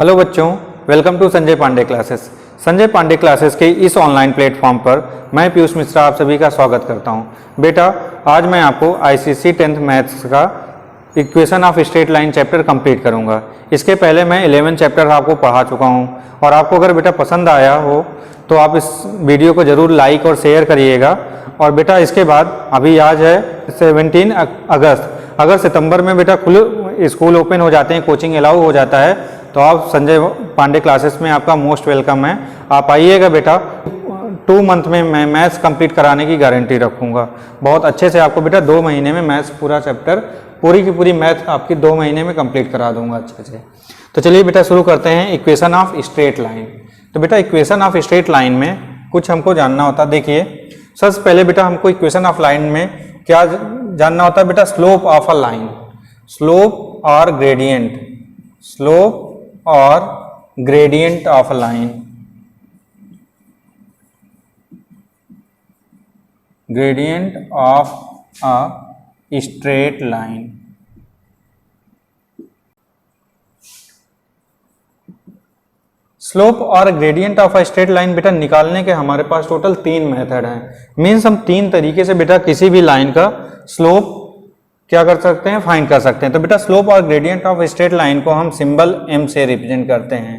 Hello बच्चों, welcome to Sanjay Pandey classes. Sanjay Pandey classes के इस ऑनलाइन प्लेटफॉर्म पर मैं पीयूष मिश्रा आप सभी का स्वागत करता हूं। बेटा, आज मैं आपको आईसीएसई 10th मैथ्स का equation of straight line chapter complete करूंगा। इसके पहले मैं 11 चैप्टर आपको पढ़ा चुका हूं और आपको अगर बेटा पसंद आया हो तो आप इस वीडियो को ज़रूर लाइक और शेयर करिएगा। और बेटा इसके बाद अभी आज है 17 अगस्त, अगर सितंबर में बेटा स्कूल ओपन हो जाते हैं, कोचिंग अलाउ हो जाता है, तो आप संजय पांडे क्लासेस में आपका मोस्ट वेलकम है। आप आइएगा बेटा, 2 मंथ में मैं मैथ्स कंप्लीट कराने की गारंटी रखूँगा। बहुत अच्छे से आपको बेटा 2 महीने में मैथ्स पूरा चैप्टर, पूरी की पूरी मैथ आपकी 2 महीने में कंप्लीट करा दूंगा अच्छे से। तो चलिए बेटा शुरू करते हैं इक्वेशन ऑफ स्ट्रेट लाइन। तो बेटा इक्वेशन ऑफ स्ट्रेट लाइन में कुछ हमको जानना होता है। देखिए सबसे पहले बेटा हमको इक्वेशन ऑफ लाइन में क्या जानना होता है बेटा, slope of a line, slope और ग्रेडियंट, स्लोप और gradient of a line, gradient of a straight line. Slope और gradient of a straight line बेटा निकालने के हमारे पास टोटल 3 मेथड हैं। मीन्स हम 3 तरीके से बेटा किसी भी लाइन का स्लोप क्या कर सकते हैं, फाइंड कर सकते हैं। तो बेटा स्लोप और ग्रेडियंट ऑफ स्ट्रेट लाइन को हम सिंबल m से रिप्रेजेंट करते हैं।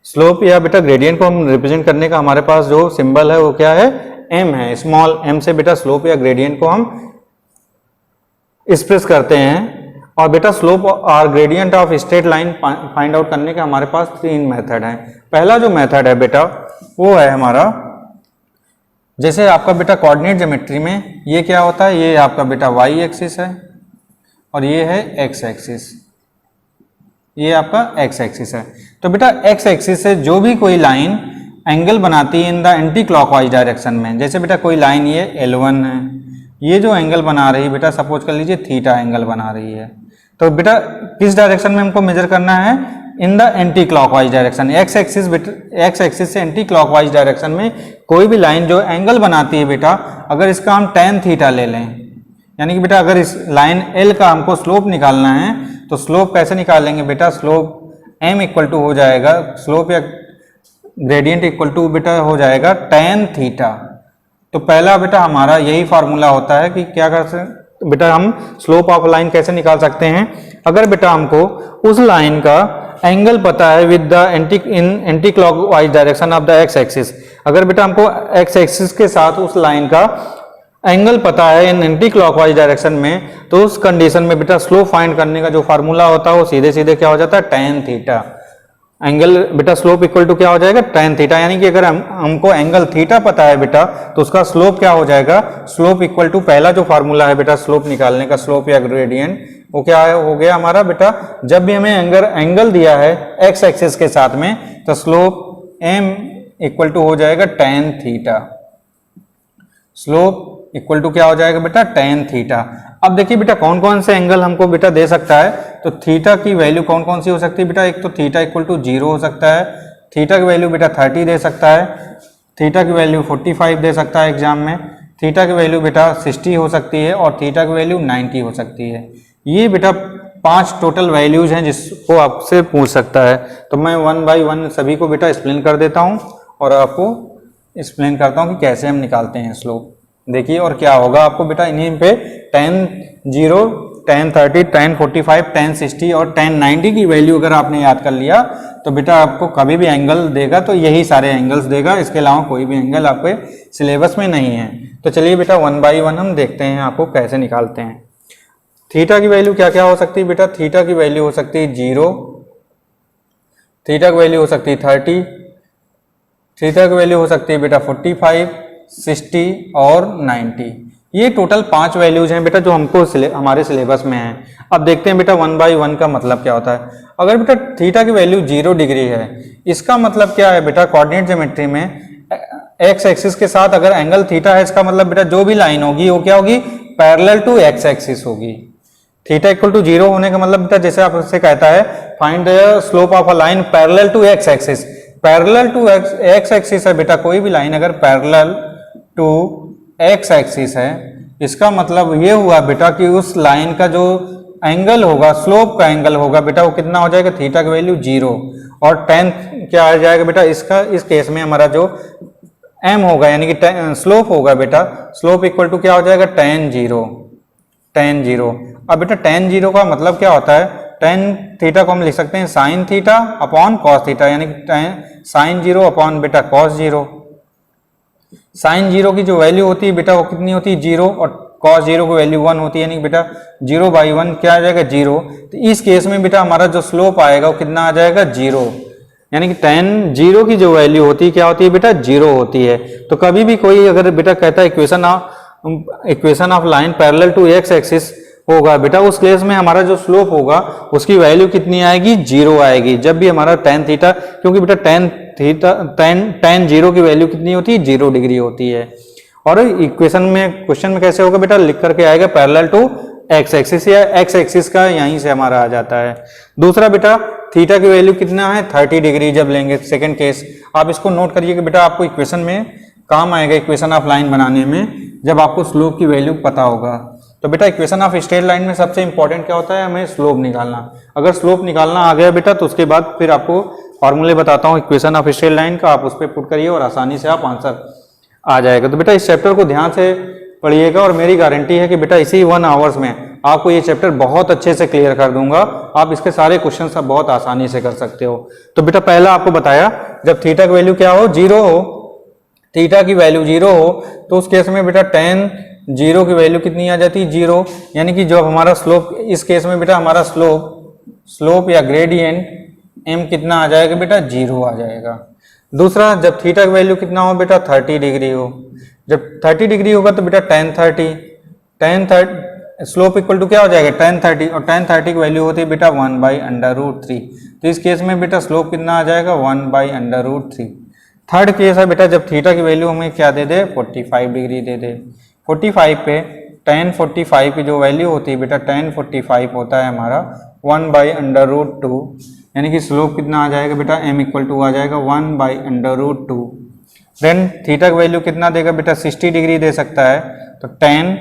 स्लोप या बेटा ग्रेडियंट को हम रिप्रेजेंट करने का हमारे पास जो सिंबल है वो क्या है, m है। स्मॉल m से बेटा स्लोप या ग्रेडियंट को हम एक्सप्रेस करते हैं। और बेटा स्लोप और gradient of straight line find out करने के हमारे पास 3 मेथड हैं। पहला जो मेथड है बेटा वो है हमारा, जैसे आपका बेटा कोऑर्डिनेट ज्योमेट्री में ये क्या होता है, ये आपका बेटा y एक्सिस है और ये है x एक्सिस, ये आपका x एक्सिस है। तो बेटा x एक्सिस से जो भी कोई लाइन एंगल बनाती है in the anti clockwise direction में, जैसे बेटा कोई लाइन ये L1 है, ये जो एंगल बना रही है बेटा, सपोज कर लीजिए थीटा एंगल बना रही है, तो बेटा किस डायरेक्शन में हमको मेजर करना है, in the anti clockwise direction. X axis से एंटी क्लॉकवाइज डायरेक्शन में कोई भी लाइन जो एंगल बनाती है बेटा, अगर इसका हम tan थीटा ले लें, यानी कि बेटा अगर इस लाइन L का हमको स्लोप निकालना है तो स्लोप कैसे निकालेंगे बेटा, स्लोप m इक्वल टू हो जाएगा, स्लोप या ग्रेडियंट इक्वल टू बेटा हो जाएगा tan थीटा। तो पहला बेटा हमारा यही फार्मूला होता है कि क्या कर सकते बेटा, हम स्लोप ऑफ लाइन कैसे निकाल सकते हैं। अगर बेटा हमको उस लाइन का एंगल पता है with the anti clockwise direction of the x axis, अगर बेटा हमको एक्स एक्सिस के साथ उस लाइन का एंगल पता है इन एंटी क्लॉकवाइज डायरेक्शन में, तो उस कंडीशन में बेटा स्लोप फाइंड करने का जो फार्मूला होता है वो सीधे सीधे क्या हो जाता है, tan थीटा। एंगल बेटा स्लोप इक्वल टू क्या हो जाएगा, tan थीटा। यानी कि अगर हमको एंगल थीटा पता है बेटा तो उसका स्लोप क्या हो जाएगा, स्लोप इक्वल टू पहला जो फार्मूला है बेटा स्लोप निकालने का, स्लोप या ग्रेडियंट, वो क्या हो गया हमारा बेटा, जब भी हमें एंगल दिया है एक्स एक्सिस के साथ में तो स्लोप m इक्वल टू हो जाएगा tan theta. Slope equal to क्या हो जाएगा बेटा, tan थीटा। अब देखिए बेटा कौन कौन से एंगल हमको बेटा दे सकता है, तो थीटा की वैल्यू कौन कौन सी हो सकती है बेटा, एक तो थीटा इक्वल टू 0 हो सकता है, थीटा की वैल्यू बेटा 30 दे सकता है, थीटा की वैल्यू 45 दे सकता है एग्जाम में, थीटा की वैल्यू बेटा 60 हो सकती है और थीटा की वैल्यू 90 हो सकती है। ये बेटा 5 टोटल वैल्यूज हैं जिसको आपसे पूछ सकता है। तो मैं 1 बाई 1 सभी को बेटा एक्सप्लेन कर देता हूँ और आपको एक्सप्लेन करता हूँ कि कैसे हम निकालते हैं स्लोप। देखिए और क्या होगा आपको बेटा, इन्हीं पे tan 0, tan 30, tan 45, tan 60 और tan 90 की वैल्यू अगर आपने याद कर लिया तो बेटा आपको कभी भी एंगल देगा तो यही सारे एंगल्स देगा, इसके अलावा कोई भी एंगल आपके सिलेबस में नहीं है। तो चलिए बेटा 1 बाई 1 हम देखते हैं आपको कैसे निकालते हैं। थीटा की वैल्यू क्या क्या हो सकती है बेटा, थीटा की वैल्यू हो सकती है 0, थीटा की वैल्यू हो सकती है 30, थीटा की वैल्यू हो सकती है बेटा 45, 60 और 90। ये टोटल 5 वैल्यूज हैं बेटा जो हमको हमारे सिलेबस में हैं। अब देखते हैं बेटा 1 बाई 1 का मतलब क्या होता है। अगर बेटा थीटा की वैल्यू 0 डिग्री है, इसका मतलब क्या है बेटा, कोऑर्डिनेट ज्योमेट्री में एक्स एक्सिस के साथ अगर एंगल थीटा है, इसका मतलब बेटा जो भी लाइन होगी वो क्या होगी, पैरेलल टू एक्स एक्सिस होगी। थीटा इक्वल टू 0 होने का मतलब बेटा जैसे आपसे कहता है find the slope of a line parallel to x axis, parallel to x axis है बेटा, कोई भी लाइन अगर पैरेलल टू एक्स एक्सिस है, इसका मतलब ये हुआ बेटा कि उस लाइन का जो एंगल होगा, स्लोप का एंगल होगा बेटा, वो कितना हो जाएगा, थीटा की वैल्यू 0। और टेन क्या आ जाएगा बेटा, इसका इस केस में हमारा जो m होगा यानी कि स्लोप होगा बेटा, स्लोप इक्वल टू क्या हो जाएगा, tan 0, tan 0। अब बेटा tan 0 का मतलब क्या होता है, tan थीटा को हम लिख सकते हैं sine theta upon cos theta, यानी कि साइन 0 अपॉन बेटा कॉस 0। साइन 0 की जो वैल्यू होती है बेटा वो कितनी होती है, 0, और कॉस 0 की वैल्यू 1 होती है, यानी कि बेटा 0/1 क्या आ जाएगा, 0। तो इस केस में बेटा हमारा जो स्लोप आएगा वो कितना आ जाएगा, 0, यानी कि tan 0 की जो वैल्यू होती है क्या होती है बेटा, 0 होती है। तो कभी भी कोई अगर बेटा कहता है equation of line parallel to x axis होगा बेटा, उस केस में हमारा जो स्लोप होगा उसकी वैल्यू कितनी आएगी, 0 आएगी। जब भी हमारा tan थीटा, क्योंकि बेटा tan 0 की वैल्यू कितनी होती है, 0 डिग्री होती है। और इक्वेशन में क्वेश्चन में कैसे होगा बेटा, लिख करके आएगा पैरेलल टू एक्स एक्सिस, या एक्स एक्सिस का यहीं से हमारा आ जाता है। दूसरा बेटा थीटा की वैल्यू कितना है, 30 डिग्री जब लेंगे, सेकंड केस। आप इसको नोट करिए कि बेटा आपको इक्वेशन में काम आएगा, इक्वेशन ऑफ लाइन बनाने में, जब आपको स्लोप की वैल्यू पता होगा। तो बेटा इक्वेशन ऑफ स्ट्रेट लाइन में सबसे इंपॉर्टेंट क्या होता है, हमें स्लोप निकालना। अगर स्लोप निकालना आ गया बेटा तो उसके बाद फिर आपको फॉर्मूले बताता हूँ इक्वेशन ऑफ स्ट्रेट लाइन का, आप उस पर पुट करिए और आसानी से आप आंसर आ जाएगा। तो बेटा इस चैप्टर को ध्यान से पढ़िएगा और मेरी गारंटी है कि बेटा इसी 1 आवर्स में आपको ये चैप्टर बहुत अच्छे से क्लियर कर दूंगा। आप इसके सारे क्वेश्चन सब बहुत आसानी से कर सकते हो। तो बेटा पहला आपको बताया, जब थीटा की वैल्यू क्या हो, 0 हो, थीटा की वैल्यू 0 हो, तो उस केस में बेटा tan 0 की वैल्यू कितनी आ जाती है, 0, यानी कि जब हमारा स्लोप, इस केस में बेटा हमारा स्लोप या ग्रेडियंट m कितना आ जाएगा बेटा, 0 आ जाएगा। दूसरा, जब थीटा की वैल्यू कितना हो बेटा, 30 डिग्री हो। जब 30 डिग्री होगा तो बेटा tan 30 स्लोप इक्वल टू क्या हो जाएगा, tan 30, और tan 30 की वैल्यू होती है बेटा 1/√3। तो इस केस में बेटा स्लोप कितना आ जाएगा, 1/√3। थर्ड केस है बेटा, जब थीटा की वैल्यू हमें क्या दे दे, 45 डिग्री दे दे। 45 पे tan 45 की जो वैल्यू होती है बेटा, tan 45 होता है हमारा 1/√2, यानी कि स्लोप कितना आ जाएगा बेटा, m इक्वल टू आ जाएगा 1/√2। देन थीटा की वैल्यू कितना देगा बेटा, 60 डिग्री दे सकता है, तो tan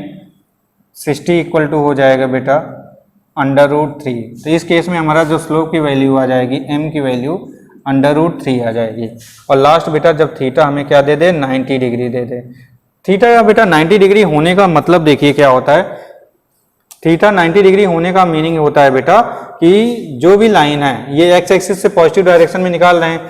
60 इक्वल टू हो जाएगा बेटा √3। तो इस केस में हमारा जो स्लोप की वैल्यू आ जाएगी, m की वैल्यू √3 आ जाएगी। और लास्ट बेटा जब थीटा हमें क्या दे दे, 90 डिग्री दे दे। थीटा का बेटा 90 डिग्री होने का मतलब देखिए क्या होता है, थीटा 90 डिग्री होने का मीनिंग होता है बेटा कि जो भी लाइन है ये एक्स एक्सिस से पॉजिटिव डायरेक्शन में निकाल रहे हैं।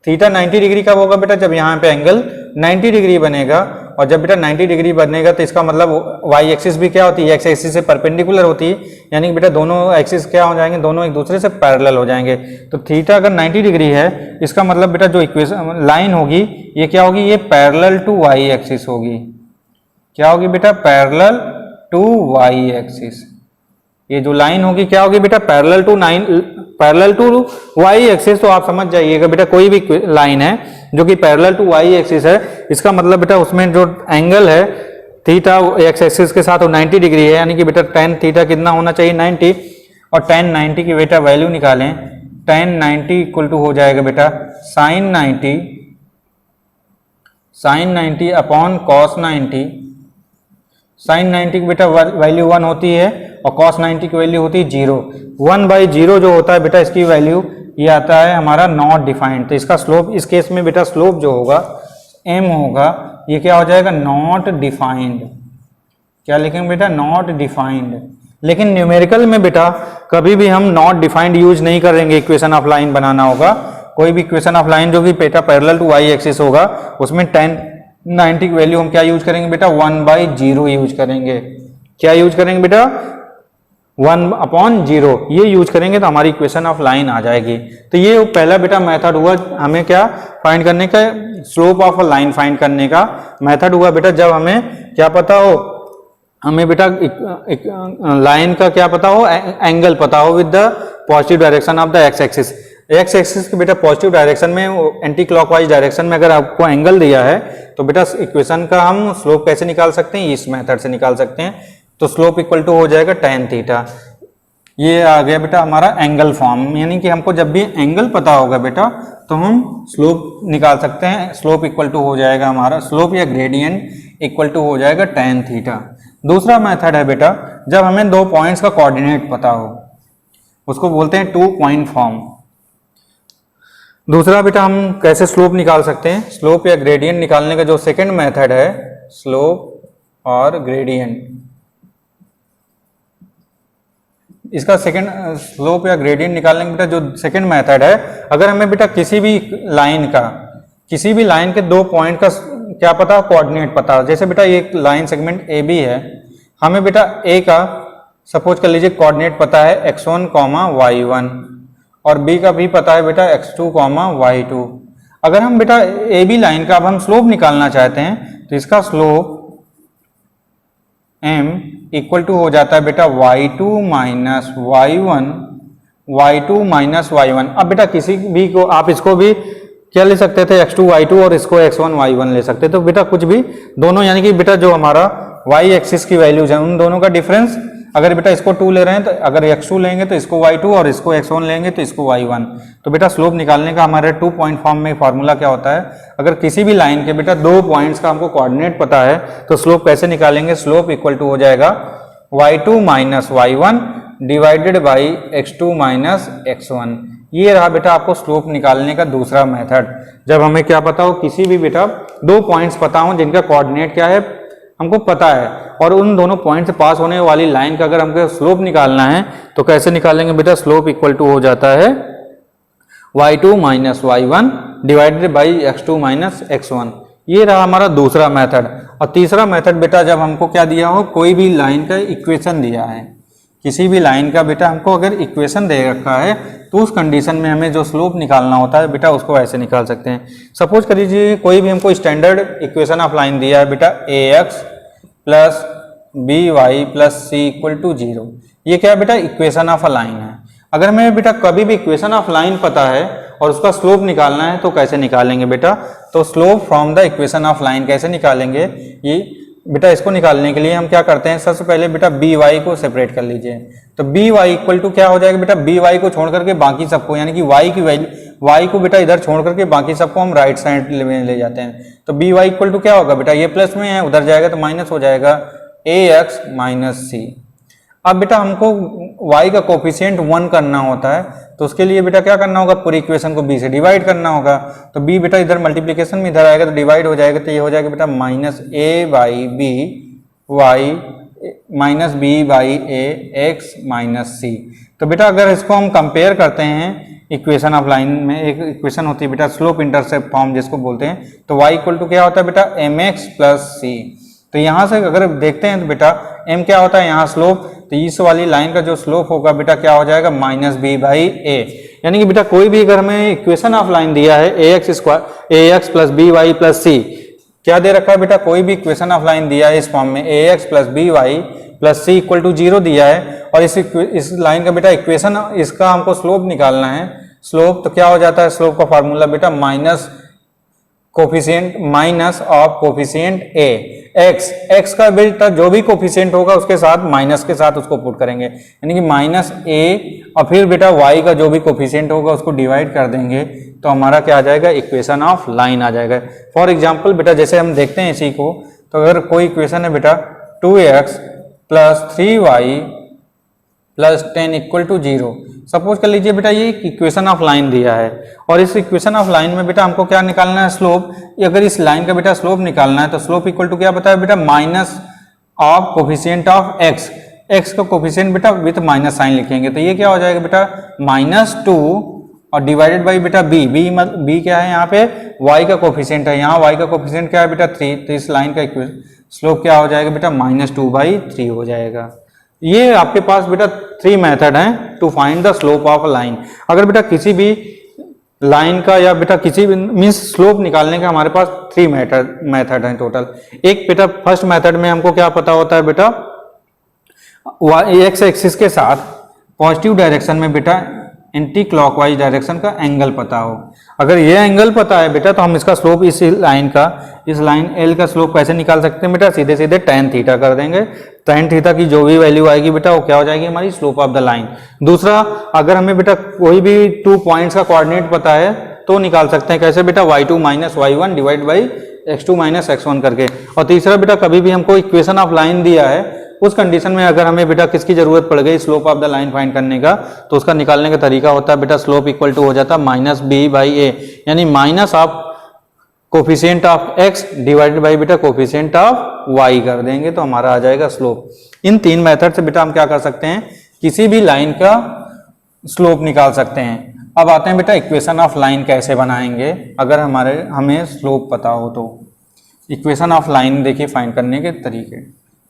थीटा 90 डिग्री कब होगा बेटा, जब यहाँ पे एंगल 90 डिग्री बनेगा, और जब बेटा 90 डिग्री बनेगा तो इसका मतलब वाई एक्सिस भी क्या होती है, एक्स एक्सिस से परपेंडिकुलर होती है, यानी कि बेटा दोनों एक्सिस क्या हो जाएंगे, दोनों एक दूसरे से पैरेलल हो जाएंगे। तो थीटा अगर 90 डिग्री है, इसका मतलब बेटा जो इक्वेशन लाइन होगी ये क्या होगी, ये पैरेलल टू वाई एक्सिस होगी। क्या होगी बेटा, पैरेलल टू वाई एक्सिस। ये जो लाइन होगी क्या होगी बेटा, पैरेलल टू वाई एक्सिस। तो आप समझ जाइएगा बेटा कोई भी लाइन है जो कि पैरेलल टू वाई एक्सिस है, इसका मतलब बेटा उसमें जो एंगल है थीटा एक्स एक्सिस के साथ वो 90 डिग्री है, यानी कि बेटा tan थीटा कितना होना चाहिए, 90। और tan 90 की बेटा वैल्यू निकालें, tan 90 इक्वल टू हो जाएगा बेटा sin 90 अपॉन cos 90। sin 90 की बेटा वैल्यू 1 होती है और cos 90 की वैल्यू होती है 0। 1/0 जो होता है बेटा इसकी वैल्यू ये आता है हमारा नॉट डिफाइंड। तो इसका स्लोप इस केस में बेटा स्लोप जो होगा m होगा, ये क्या हो जाएगा, नॉट डिफाइंड। क्या लिखेंगे बेटा, नॉट डिफाइंड। लेकिन न्यूमेरिकल में बेटा कभी भी हम नॉट डिफाइंड यूज नहीं करेंगे, इक्वेशन ऑफ लाइन बनाना होगा। कोई भी इक्वेशन ऑफ लाइन जो कि बेटा पैरेलल टू वाई एक्सिस होगा उसमें tan 90 की वैल्यू हम क्या यूज करेंगे बेटा, 1/0 यूज करेंगे। क्या यूज करेंगे बेटा, 1/0 ये यूज करेंगे तो हमारी इक्वेशन ऑफ लाइन आ जाएगी। तो ये पहला बेटा मेथड हुआ हमें क्या फाइंड करने का, slope of a line find करने का मेथड हुआ बेटा जब हमें क्या पता हो, हमें बेटा लाइन का क्या पता हो, एंगल पता हो with the positive direction of the x axis. X axis के बेटा पॉजिटिव डायरेक्शन में, एंटी क्लॉकवाइज डायरेक्शन में अगर आपको एंगल दिया है तो बेटा इक्वेशन का हम स्लोप कैसे निकाल सकते हैं, इस मेथड से निकाल सकते हैं। तो स्लोप इक्वल टू हो जाएगा tan थीटा। ये आ गया बेटा हमारा एंगल फॉर्म, यानी कि हमको जब भी एंगल पता होगा बेटा तो हम स्लोप निकाल सकते हैं। स्लोप इक्वल टू हो जाएगा हमारा, स्लोप या ग्रेडियंट इक्वल टू हो जाएगा tan थीटा। दूसरा मेथड है बेटा जब हमें दो पॉइंट्स का कोऑर्डिनेट पता हो, उसको बोलते हैं 2 पॉइंट फॉर्म। दूसरा बेटा हम कैसे स्लोप निकाल सकते हैं, स्लोप या ग्रेडियंट निकालने का जो सेकंड मेथड है, स्लोप और ग्रेडियंट, इसका सेकंड स्लोप या ग्रेडियंट निकालने का बेटा जो सेकंड मेथड है, अगर हमें बेटा किसी भी लाइन के 2 पॉइंट का क्या पता, कोऑर्डिनेट पता, जैसे बेटा ये एक लाइन सेगमेंट ए बी है, हमें बेटा ए का सपोज कर लीजिए कोऑर्डिनेट पता है x1, y1 और बी का भी पता है बेटा x2, y2। अगर हम बेटा ए बी लाइन का अब हम स्लोप निकालना चाहते हैं तो इसका स्लोप m इक्वल टू हो जाता है बेटा y2 minus y1, y2 minus y1। अब बेटा किसी भी को आप इसको भी क्या ले सकते थे, x2 y2 और इसको x1 y1 ले सकते, तो बेटा कुछ भी दोनों यानी कि बेटा जो हमारा y एक्सिस की वैल्यूज है उन दोनों का डिफरेंस, अगर बेटा इसको 2 ले रहे हैं तो अगर x2 लेंगे तो इसको y2 और इसको x1 लेंगे तो इसको y1। तो बेटा स्लोप निकालने का हमारे 2 पॉइंट फॉर्म में फार्मूला क्या होता है, अगर किसी भी लाइन के बेटा 2 पॉइंट्स का हमको कोऑर्डिनेट पता है तो स्लोप कैसे निकालेंगे, स्लोप इक्वल टू हो जाएगा y2 minus y1 divided by x2 minus x1। ये रहा बेटा आपको स्लोप निकालने का दूसरा मेथड, जब हमें क्या पता हो, किसी भी बेटा 2 पॉइंट्स पता हो जिनका कोऑर्डिनेट क्या है हमको पता है और उन दोनों पॉइंट से पास होने वाली लाइन का अगर हमको स्लोप निकालना है तो कैसे निकालेंगे बेटा, स्लोप इक्वल टू हो जाता है y2 minus y1 divided by x2 minus x1। ये रहा हमारा दूसरा मेथड। और तीसरा मेथड बेटा जब हमको क्या दिया हो, कोई भी लाइन का इक्वेशन दिया है, किसी भी लाइन का बेटा हमको अगर इक्वेशन दे रखा है तो उस कंडीशन में हमें जो स्लोप निकालना होता है बेटा उसको ऐसे निकाल सकते हैं। सपोज कर लीजिए कोई भी हमको स्टैंडर्ड इक्वेशन ऑफ लाइन दिया है बेटा ax plus by plus c equal to 0। ये क्या है बेटा, इक्वेशन ऑफ अ लाइन है। अगर हमें बेटा कभी भी इक्वेशन ऑफ लाइन पता है और उसका स्लोप निकालना है तो कैसे निकालेंगे बेटा, तो slope from the equation of line कैसे निकालेंगे, ये बेटा इसको निकालने के लिए हम क्या करते हैं, सबसे पहले बेटा बी वाई को सेपरेट कर लीजिए। तो बी वाई इक्वल टू क्या हो जाएगा बेटा, बी वाई को छोड़ करके बाकी सबको, यानी कि वाई की वैल्यू वाई को बेटा इधर छोड़ करके बाकी सबको हम राइट साइड में ले जाते हैं। तो बी वाई इक्वल टू क्या होगा बेटा, ये प्लस में है उधर जाएगा तो माइनस हो जाएगा ए एक्स माइनस सी। अब बेटा हमको y का कोफिशिएंट 1 करना होता है तो उसके लिए बेटा क्या करना होगा, पूरी इक्वेशन को b से डिवाइड करना होगा। तो b बेटा इधर मल्टीप्लिकेशन में इधर आएगा तो डिवाइड हो जाएगा, तो ये हो जाएगा बेटा minus a by b y minus b by a x minus c. तो बेटा अगर इसको हम कंपेयर करते हैं इक्वेशन ऑफ लाइन में, एक इक्वेशन होती है बेटा स्लोप इंटरसेप्ट फॉर्म जिसको बोलते हैं, तो y इक्वल टू क्या होता है बेटा एम एक्स प्लस सी। तो यहाँ से अगर देखते हैं तो बेटा m क्या होता है यहाँ स्लोप, तो इस वाली लाइन का जो स्लोप होगा बेटा क्या हो जाएगा माइनस बी बाई ए। यानी कि बेटा कोई भी अगर हमें इक्वेशन ऑफ लाइन दिया है a x plus b y plus c, क्या दे रखा है बेटा, कोई भी इक्वेशन ऑफ लाइन दिया है इस फॉर्म में a x plus b y plus c equal to 0 दिया है और इस लाइन का बेटा इक्वेशन इसका हमको स्लोप निकालना है। स्लोप तो क्या हो जाता है, स्लोप का फार्मूला बेटा minus coefficient minus of coefficient A x का बेटा जो भी कोफिशिएंट होगा उसके साथ माइनस के साथ उसको पुट करेंगे, यानी कि माइनस ए और फिर बेटा वाई का जो भी कोफिशिएंट होगा उसको डिवाइड कर देंगे तो हमारा क्या आ जाएगा, इक्वेशन ऑफ लाइन आ जाएगा। फॉर एग्जांपल बेटा जैसे हम देखते हैं इसी को, तो अगर कोई इक्वेशन है बेटा 2x plus 3y plus 10 equal to 0, suppose कर लीजिए बेटा ये इक्वेशन ऑफ लाइन दिया है और इस इक्वेशन ऑफ लाइन में बेटा हमको क्या निकालना है, स्लोप। अगर इस लाइन का बेटा स्लोप निकालना है तो स्लोप इक्वल टू क्या बताया बेटा, minus of coefficient of x, x का कोफिशिएंट बेटा विथ माइनस साइन लिखेंगे तो ये क्या हो जाएगा बेटा -2 और डिवाइडेड बाई बेटा बी क्या है यहाँ पे y का कोफिशिएंट है, यहाँ y का कोफिशिएंट क्या है बेटा 3, तो इस लाइन का स्लोप क्या हो जाएगा बेटा -2/3 हो जाएगा। ये आपके पास बेटा 3 मेथड हैं to find the slope of a line. अगर बेटा किसी भी लाइन का या बेटा किसी भी मीन्स स्लोप निकालने का हमारे पास 3 मेथड हैं टोटल। एक बेटा फर्स्ट मेथड में हमको क्या पता होता है बेटा, एक्स एक्सिस के साथ पॉजिटिव डायरेक्शन में बेटा एंटी क्लॉकवाइज डायरेक्शन का एंगल पता हो। अगर ये एंगल पता है बेटा तो हम इसका स्लोप इस लाइन एल का स्लोप कैसे निकाल सकते हैं बेटा, सीधे सीधे tan थीटा कर देंगे। tan थीटा की जो भी वैल्यू आएगी बेटा वो क्या हो जाएगी, हमारी स्लोप ऑफ द लाइन। दूसरा अगर हमें बेटा कोई भी 2 पॉइंट्स का कोऑर्डिनेट पता है तो निकाल सकते हैं कैसे बेटा, y2 minus y1 divide by x2 minus x1 करके। और तीसरा बेटा कभी भी हमको इक्वेशन ऑफ लाइन दिया है उस कंडीशन में अगर हमें बेटा किसकी जरूरत पड़ गई slope of the line find करने का, तो उसका निकालने का तरीका होता है बेटा स्लोप इक्वल टू हो जाता है माइनस बी बाई ए, यानी minus of coefficient of x divided by बेटा कोफिशिएंट ऑफ y कर देंगे तो हमारा आ जाएगा स्लोप। इन तीन मेथड से बेटा हम क्या कर सकते हैं, किसी भी लाइन का स्लोप निकाल सकते हैं। अब आते हैं बेटा इक्वेशन ऑफ लाइन कैसे बनाएंगे अगर हमें स्लोप पता हो तो। इक्वेशन ऑफ लाइन देखिए फाइंड करने के तरीके।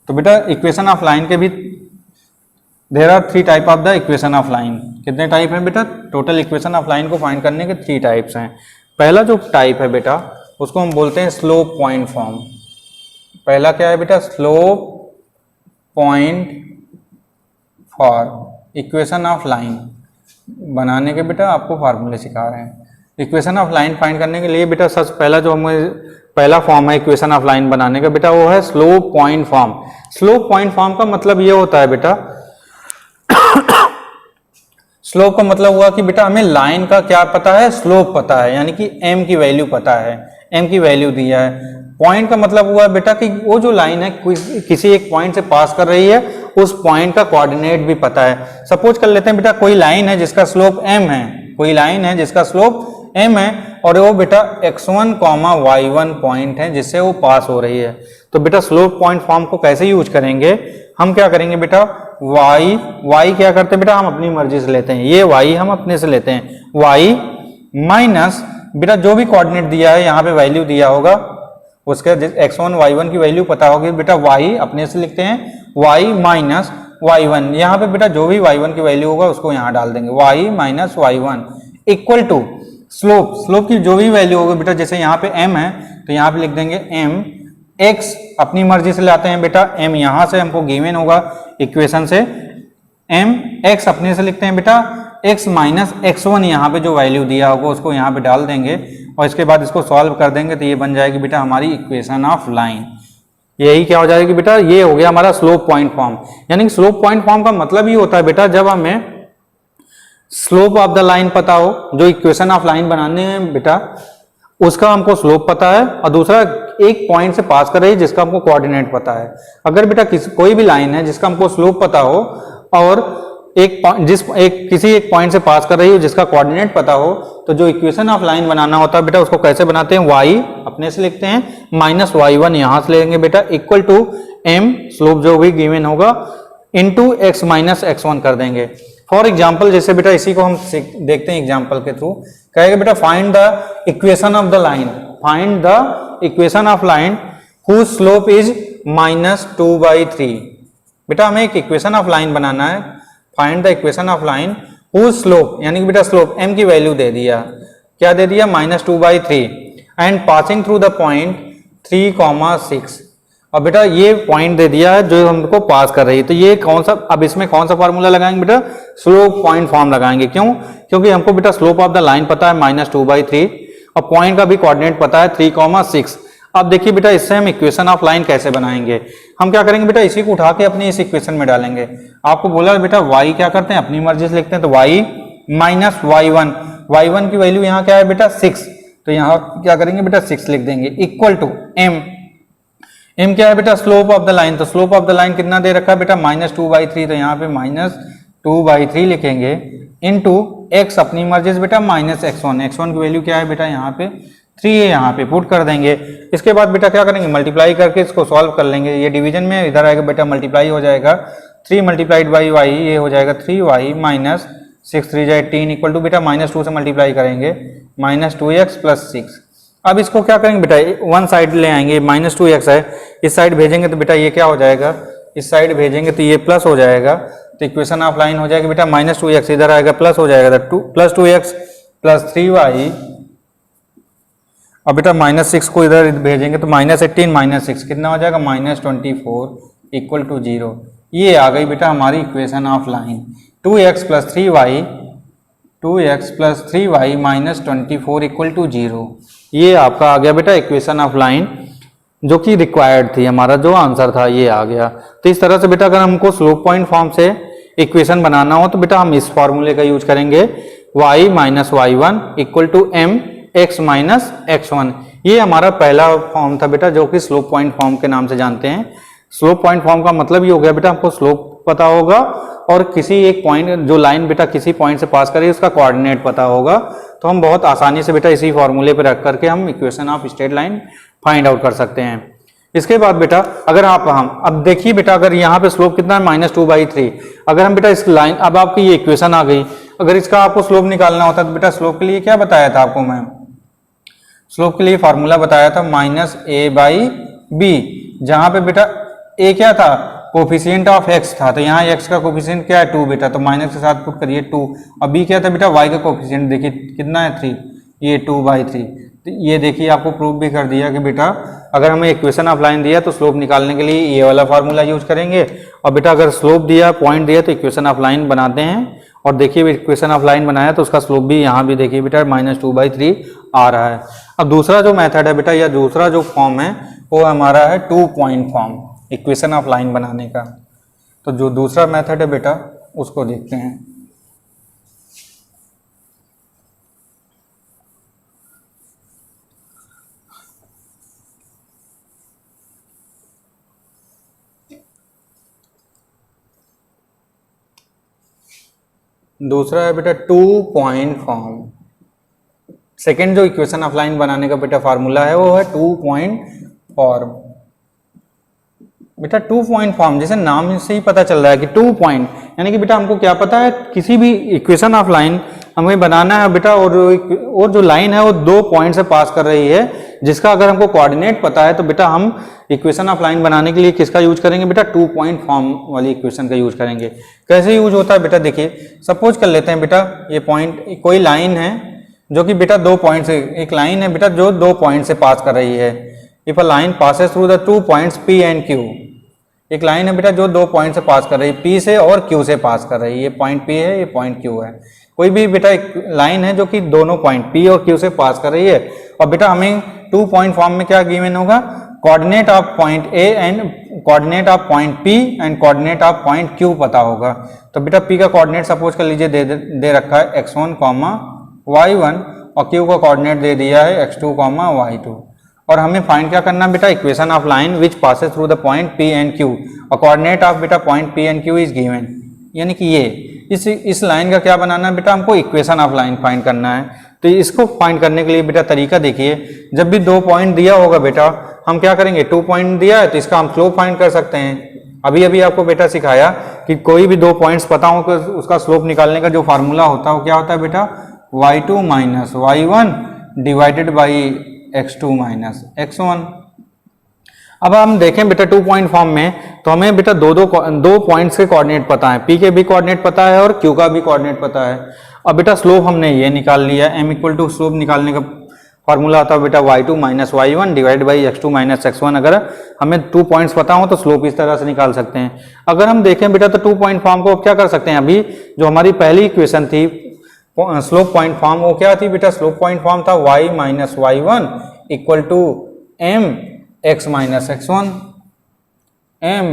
तो बेटा इक्वेशन ऑफ लाइन के भी there are 3 type of the equation of line. कितने टाइप हैं बेटा, टोटल इक्वेशन ऑफ लाइन को फाइंड करने के 3 टाइप्स हैं। पहला जो टाइप है बेटा उसको हम बोलते हैं स्लोप पॉइंट फॉर्म। पहला क्या है बेटा, slope point for equation of line बनाने के बेटा आपको फार्मूले सिखा रहे हैं। इक्वेशन ऑफ लाइन फाइंड करने के लिए बेटा सबसे पहला जो हमें पहला फॉर्म है इक्वेशन ऑफ लाइन बनाने का बेटा वो है slope point form. Slope point form का मतलब ये होता है बेटा स्लोप का मतलब हुआ कि बेटा हमें लाइन का क्या पता है, स्लोप पता है, यानी कि m की वैल्यू पता है, m की वैल्यू दिया है। पॉइंट का मतलब हुआ बेटा कि वो जो लाइन है किसी एक पॉइंट से पास कर रही है, उस पॉइंट का कोऑर्डिनेट भी पता है। सपोज कर लेते हैं बेटा कोई लाइन है जिसका स्लोप m है, कोई लाइन है जिसका स्लोप m है और वो बेटा x1, y1 पॉइंट है जिससे वो पास हो रही है। तो बेटा स्लोप पॉइंट फॉर्म को कैसे यूज करेंगे, हम क्या करेंगे बेटा y क्या करते हैं बेटा हम अपनी मर्जी से लेते हैं, ये y हम अपने से लेते हैं, y माइनस बेटा जो भी कोऑर्डिनेट दिया है यहाँ पे वैल्यू दिया होगा उसके x1 y1 की वैल्यू पता होगी बेटा y अपने से लिखते हैं, y माइनस y1 यहाँ पे बेटा जो भी y1 की वैल्यू होगा उसको यहाँ डाल देंगे, y minus y1 equal to slope की जो भी वैल्यू होगी बेटा जैसे यहाँ पे m है तो यहाँ पे लिख देंगे m, x अपनी मर्जी से लाते हैं बेटा, m यहाँ से हमको गिवन होगा इक्वेशन से, m x अपने से लिखते हैं बेटा, x माइनस x1 यहाँ पे जो वैल्यू दिया होगा उसको यहाँ पे डाल देंगे और इसके बाद इसको सॉल्व कर देंगे तो ये बन जाएगी बेटा हमारी इक्वेशन ऑफ लाइन। यही क्या हो जाएगी बेटा, ये हो गया हमारा स्लोप पॉइंट फॉर्म। यानी कि स्लोप पॉइंट फॉर्म का मतलब ये होता है बेटा जब हमें स्लोप ऑफ द लाइन पता हो, जो इक्वेशन ऑफ लाइन बनाने में बेटा उसका हमको स्लोप पता है और दूसरा एक पॉइंट से पास कर रही है जिसका हमको कोऑर्डिनेट पता है। अगर बेटा कोई भी लाइन है जिसका हमको स्लोप पता हो और किसी एक पॉइंट से पास कर रही हो जिसका कोऑर्डिनेट पता हो, तो जो इक्वेशन ऑफ लाइन बनाना होता है बेटा उसको कैसे बनाते हैं, y अपने से लिखते हैं माइनस y1 यहां से लेंगे बेटा इक्वल टू m स्लोप जो भी गिवन होगा इनटू x माइनस x1 कर देंगे। फॉर एग्जांपल जैसे बेटा इसी को हम देखते हैं एग्जांपल के थ्रू, कहेगा बेटा find the equation of the line, find the equation of line whose slope is -2/3। बेटा हमें एक इक्वेशन ऑफ लाइन बनाना है, find the equation of line whose slope यानी कि बेटा स्लोप m की वैल्यू दे दिया, क्या दे दिया -2/3 and passing through the point 3,6 और बेटा ये पॉइंट दे दिया है जो हमको पास कर रही है। तो ये कौन सा, अब इसमें कौन सा फॉर्मूला लगाएंगे बेटा, स्लोप पॉइंट फॉर्म लगाएंगे। क्यों, क्योंकि हमको बेटा स्लोप ऑफ द लाइन पता है -2/3 और पॉइंट का भी कोऑर्डिनेट पता है 3,6। अब देखिए बेटा इससे हम इक्वेशन ऑफ लाइन कैसे बनाएंगे, हम क्या करेंगे बेटा इसी को उठा के अपनी इस इक्वेशन में डालेंगे। आपको बोला बेटा y क्या करते हैं अपनी मर्जी से लिखते हैं, तो y माइनस y1 की वैल्यू यहाँ क्या है बेटा 6, तो यहाँ क्या करेंगे बेटा 6 लिख देंगे इक्वल टू m क्या है बेटा स्लोप ऑफ द लाइन, तो स्लोप ऑफ द लाइन कितना दे रखा है बेटा -2/3, तो यहाँ पे -2/3 लिखेंगे इनटू x अपनी मर्जी से बेटा माइनस x1 की वैल्यू क्या है बेटा यहाँ पे 3 है, यहाँ पे पुट कर देंगे। इसके बाद बेटा क्या करेंगे मल्टीप्लाई करके इसको सॉल्व कर लेंगे, ये डिवीजन में इधर आएगा बेटा मल्टीप्लाई हो जाएगा 3 मल्टीप्लाइड बाई y, ये हो जाएगा 3y माइनस 6 3 18 इक्वल टू बेटा -2 से मल्टीप्लाई करेंगे -2x प्लस 6। अब इसको क्या करेंगे बेटा वन साइड ले आएंगे, -2x है इस साइड भेजेंगे तो बेटा ये क्या हो जाएगा, इस साइड भेजेंगे तो ये प्लस हो जाएगा, तो इक्वेशन ऑफ लाइन हो जाएगी बेटा -2x इधर आएगा प्लस हो जाएगा प्लस 2x प्लस 3y और बेटा -6 को इधर भेजेंगे तो -18 -6 कितना हो जाएगा -24 इक्वल टू 0। ये आ गई बेटा हमारी equation of line 2x plus 3y -24 equal to 0। ये आपका आ गया बेटा इक्वेशन ऑफ लाइन जो कि रिक्वायर्ड थी, हमारा जो आंसर था ये आ गया। तो इस तरह से बेटा अगर हमको स्लोप पॉइंट फॉर्म से इक्वेशन बनाना हो तो बेटा हम इस फॉर्मूले का यूज करेंगे y minus y1 equal to m x minus x1। ये हमारा पहला फॉर्म था बेटा जो कि स्लोप पॉइंट फॉर्म के नाम से जानते हैं। स्लोप पॉइंट फॉर्म का मतलब ये हो गया बेटा हमको स्लोप पता होगा और किसी एक पॉइंट जो लाइन बेटा किसी पॉइंट से पास करे उसका कोऑर्डिनेट पता होगा, तो हम बहुत आसानी से बेटा इसी फॉर्मूले पे रख करके हम equation of straight line find out कर सकते हैं। इसके बाद बेटा अगर हम अब देखिए बेटा अगर यहाँ पे स्लोप कितना है -2/3, अगर हम बेटा इस लाइन, अब आपकी ये इक्वेशन आ गई, अगर इसका आपको स्लोप निकालना होता तो बेटा स्लोप के लिए क्या बताया था आपको मैं, स्लोप के लिए फार्मूला बताया था -a/b, जहां पे बेटा a क्या था, कोफिशिएंट ऑफ x था, तो यहाँ x का कोफिशिएंट क्या है 2 बेटा, तो माइनस के साथ पुट करिए 2, और b क्या था बेटा y का कोफिशिएंट देखिए कितना है 3, ये 2/3। तो ये देखिए आपको प्रूव भी कर दिया कि बेटा अगर हमें इक्वेशन ऑफ लाइन दिया तो स्लोप निकालने के लिए ये वाला फार्मूला यूज करेंगे, और बेटा अगर स्लोप दिया पॉइंट दिया तो इक्वेशन ऑफ लाइन बनाते हैं, और देखिए इक्वेशन ऑफ लाइन बनाया तो उसका स्लोप भी यहाँ भी देखिए बेटा -2/3 आ रहा है। अब दूसरा जो मेथड है बेटा या दूसरा जो फॉर्म है वो हमारा है 2 point form equation of line बनाने का। तो जो दूसरा मेथड है बेटा उसको देखते हैं। दूसरा है बेटा 2 पॉइंट फॉर्म। सेकेंड जो इक्वेशन ऑफ लाइन बनाने का बेटा फार्मूला है वो है 2 पॉइंट फॉर्म। बेटा 2 पॉइंट फॉर्म जैसे नाम से ही पता चल रहा है कि 2 पॉइंट, यानी कि बेटा हमको क्या पता है किसी भी इक्वेशन ऑफ लाइन हमें बनाना है बेटा, और जो लाइन है वो 2 पॉइंट से पास कर रही है, जिसका अगर हमको कोऑर्डिनेट पता है तो बेटा हम इक्वेशन ऑफ लाइन बनाने के लिए किसका यूज करेंगे बेटा 2 पॉइंट फॉर्म वाली इक्वेशन का यूज करेंगे। कैसे यूज होता है बेटा देखिए, सपोज कर लेते हैं बेटा ये पॉइंट कोई लाइन है जो कि बेटा 2 पॉइंट से, एक लाइन है बेटा जो 2 पॉइंट से पास कर रही है। If a line passes through the 2 points P and Q, एक लाइन है बेटा जो 2 पॉइंट से पास कर रही है, P से और Q से पास कर रही है, ये पॉइंट P है ये पॉइंट Q है। कोई भी बेटा एक लाइन है जो कि दोनों पॉइंट P और Q से पास कर रही है, और बेटा हमें 2 पॉइंट फॉर्म में क्या गिवन होगा, coordinate of point A and coordinate of point P and coordinate of point Q पता होगा। तो बेटा P का कोऑर्डिनेट सपोज कर लीजिए दे रखा है x1, y1, और Q का कोऑर्डिनेट दे दिया है x2, y2, और हमें फाइंड क्या करना बेटा equation of line which passes through the point P and Q, और कोऑर्डिनेट ऑफ बेटा point P and Q is given, यानी कि ये इस लाइन का क्या बनाना है बेटा, हमको इक्वेशन ऑफ लाइन फाइंड करना है। तो इसको फाइंड करने के लिए बेटा तरीका देखिए, जब भी 2 पॉइंट दिया होगा बेटा हम क्या करेंगे, 2 पॉइंट दिया है तो इसका हम स्लोप फाइंड कर सकते हैं। अभी आपको बेटा सिखाया कि कोई भी 2 पॉइंट्स पता हो तो उसका स्लोप निकालने का जो फार्मूला होता है वो क्या होता है बेटा, y2 minus y1 divided by x2 minus x1। अब हम देखें बेटा 2 पॉइंट फॉर्म में तो हमें बेटा दो पॉइंट्स के कोऑर्डिनेट पता है, P के भी कोऑर्डिनेट पता है और Q का भी कोऑर्डिनेट पता है। अब बेटा स्लोप हमने ये निकाल लिया, m इक्वल टू स्लोप निकालने का फॉर्मूला होता है बेटा y2 minus y1 divide by x2 minus x1। अगर हमें 2 पॉइंट्स पता हो तो स्लोप इस तरह से निकाल सकते हैं। अगर हम देखें बेटा तो 2 पॉइंट फॉर्म को क्या कर सकते हैं, अभी जो हमारी पहली इक्वेशन थी स्लोप पॉइंट फॉर्म वो क्या थी बेटा, स्लोप पॉइंट फॉर्म था y minus y1 equal to m x minus x1, m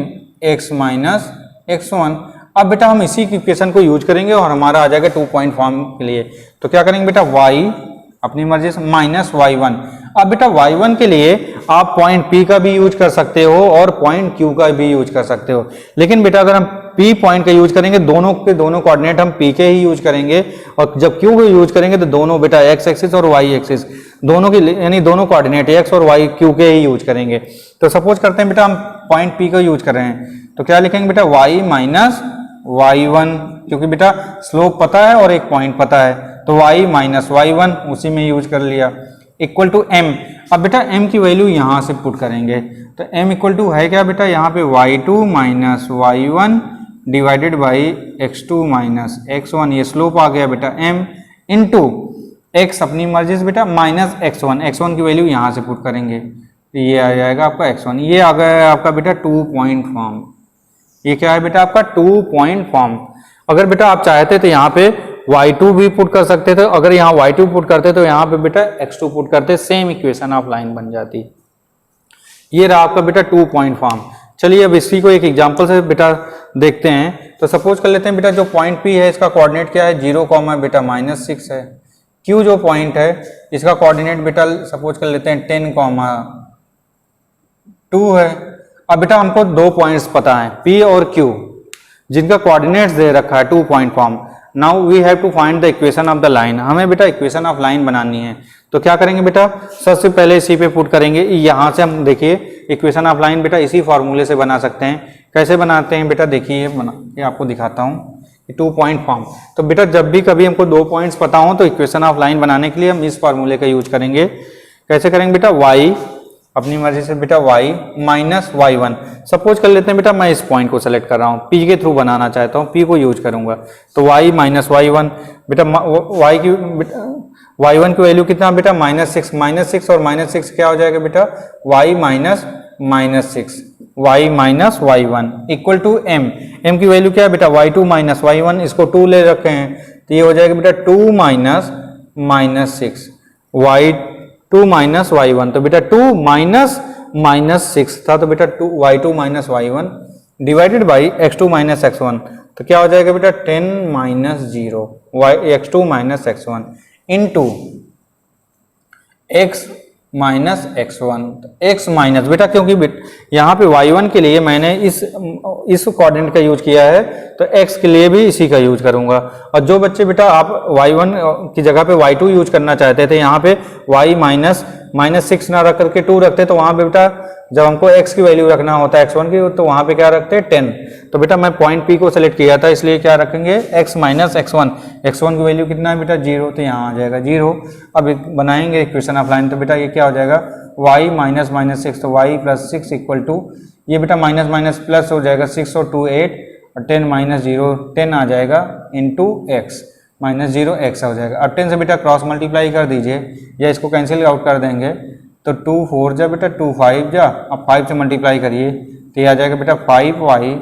x minus x1। अब बेटा हम इसी इक्वेशन को यूज करेंगे और हमारा आ जाएगा 2 पॉइंट फॉर्म के लिए। तो क्या करेंगे बेटा y अपनी मर्जी से माइनस y1। अब बेटा y1 के लिए आप पॉइंट P का भी यूज कर सकते हो और पॉइंट Q का भी यूज कर सकते हो, लेकिन बेटा अगर हम P पॉइंट का यूज करेंगे दोनों के दोनों कोऑर्डिनेट हम P के ही यूज करेंगे, और जब Q को यूज करेंगे तो दोनों बेटा x एक्सिस और y एक्सिस दोनों की, यानी दोनों कोऑर्डिनेट x और y Q के ही यूज करेंगे। तो सपोज करते हैं बेटा हम पॉइंट P का यूज कर रहे हैं, तो क्या लिखेंगे बेटा y माइनस y1, क्योंकि बेटा स्लोप पता है और एक पॉइंट पता है, तो y माइनस y1 उसी में यूज कर लिया, इक्वल टू m। अब बेटा m की वैल्यू यहाँ से पुट करेंगे, तो m इक्वल टू है क्या बेटा, यहाँ पे y2 minus y1 divided by x2 minus x1, ये स्लोप आ गया बेटा m इंटू x अपनी मर्जी से बेटा माइनस x1 की वैल्यू यहाँ से पुट करेंगे, तो ये आ जाएगा आपका x1। ये आ गया आपका बेटा 2 पॉइंट फॉर्म। ये क्या है बेटा आपका 2 पॉइंट फॉर्म। अगर बेटा आप चाहते तो यहाँ पे y2 भी पुट कर सकते थे, अगर यहाँ y2 पुट करते तो यहाँ पे बेटा x2 पुट करते, सेम इक्वेशन ऑफ लाइन बन जाती। ये रहा आपका बेटा 2 पॉइंट फॉर्म। चलिए अब इसी को एक एग्जांपल से बेटा देखते हैं। तो सपोज कर लेते हैं बेटा जो पॉइंट P है इसका कोऑर्डिनेट क्या है, 0, बेटा -6 है। Q जो पॉइंट है इसका कोऑर्डिनेट बेटा सपोज कर लेते हैं 10, 2 है। अब बेटा हमको दो पॉइंट्स पता है P और Q, जिनका कोऑर्डिनेट्स दे रखा है 2 point form. Now we have to find the equation of the line. हमें बेटा इक्वेशन ऑफ लाइन बनानी है, तो क्या करेंगे बेटा, सबसे पहले इसी पे पुट करेंगे। यहाँ से हम देखिए इक्वेशन ऑफ लाइन बेटा इसी फॉर्मूले से बना सकते हैं। कैसे बनाते हैं बेटा, देखिए ये आपको दिखाता हूँ, 2 पॉइंट फॉर्म। तो बेटा जब भी कभी हमको 2 पॉइंट्स पता हो तो इक्वेशन ऑफ लाइन बनाने के लिए हम इस फॉर्मूले का यूज करेंगे। कैसे करेंगे बेटा, y अपनी मर्जी से बेटा y माइनस y1। सपोज कर लेते हैं बेटा मैं इस पॉइंट को सेलेक्ट कर रहा हूँ, P के थ्रू बनाना चाहता हूँ, P को यूज करूंगा, तो y माइनस y1 बेटा y1 की वैल्यू कितना बेटा -6, -6 और -6 क्या हो जाएगा बेटा, y minus -6 y minus y1 equal to m की वैल्यू क्या है बेटा, y2 माइनस y1, इसको 2 ले रखे हैं तो ये हो जाएगा बेटा 2 माइनस -6 y2 माइनस y1। तो बेटा 2 माइनस -6 था, तो बेटा y2 minus y1 divided by x2 minus x1, तो क्या हो जाएगा बेटा 10 minus 0 x2 minus x1 into x minus x1। x minus बेटा क्योंकि यहाँ पे y1 के लिए मैंने इस कोऑर्डिनेट का यूज किया है, तो x के लिए भी इसी का यूज करूंगा। और जो बच्चे बेटा आप y1 की जगह पे y2 यूज करना चाहते थे, यहाँ पे y माइनस 6 ना रख करके 2 रखते, तो वहां पे बेटा जब हमको x की वैल्यू रखना होता है x1 की, तो वहां पे क्या रखते हैं 10। तो बेटा मैं पॉइंट P को सिलेक्ट किया था, इसलिए क्या रखेंगे x माइनस x1 की वैल्यू कितना है बेटा 0, तो यहाँ आ जाएगा 0। अब बनाएंगे इक्वेशन ऑफ लाइन, तो बेटा ये क्या हो जाएगा y माइनस -6, तो y प्लस 6 इक्वल टू ये बेटा माइनस माइनस प्लस हो जाएगा 6 और 2 8 और 10 माइनस 0 10 आ जाएगा इंटू x माइनस 0 x हो जाएगा। अब 10 से बेटा क्रॉस मल्टीप्लाई कर दीजिए या इसको कैंसिल आउट कर देंगे, तो 2 4 जा बेटा 2 5 जा, अब 5 से मल्टीप्लाई करिए तो ये आ जाएगा बेटा 5y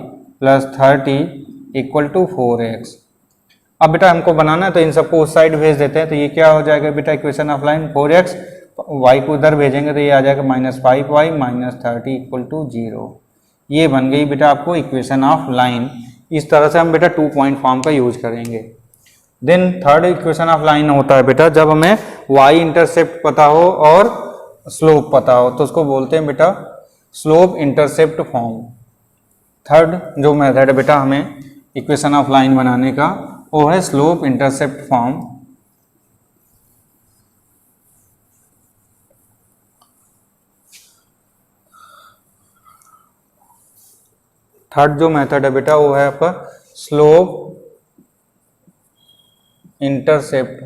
plus 30 equal to 4x। अब बेटा हमको बनाना है तो इन सबको उस साइड भेज देते हैं, तो ये क्या हो जाएगा बेटा equation of line 4x, y को उधर भेजेंगे तो ये आ जाएगा -5y माइनस 30 इक्वल टू 0। ये बन गई बेटा आपको इक्वेशन ऑफ लाइन। इस तरह से हम बेटा 2 पॉइंट फॉर्म का यूज करेंगे। Then third equation of line होता है बेटा जब हमें y इंटरसेप्ट पता हो और स्लोप पता हो, तो उसको बोलते हैं बेटा स्लोप इंटरसेप्ट फॉर्म। थर्ड जो मेथड है बेटा हमें इक्वेशन ऑफ लाइन बनाने का, वो है स्लोप इंटरसेप्ट फॉर्म। थर्ड जो मेथड है बेटा वो है आपका स्लोप इंटरसेप्ट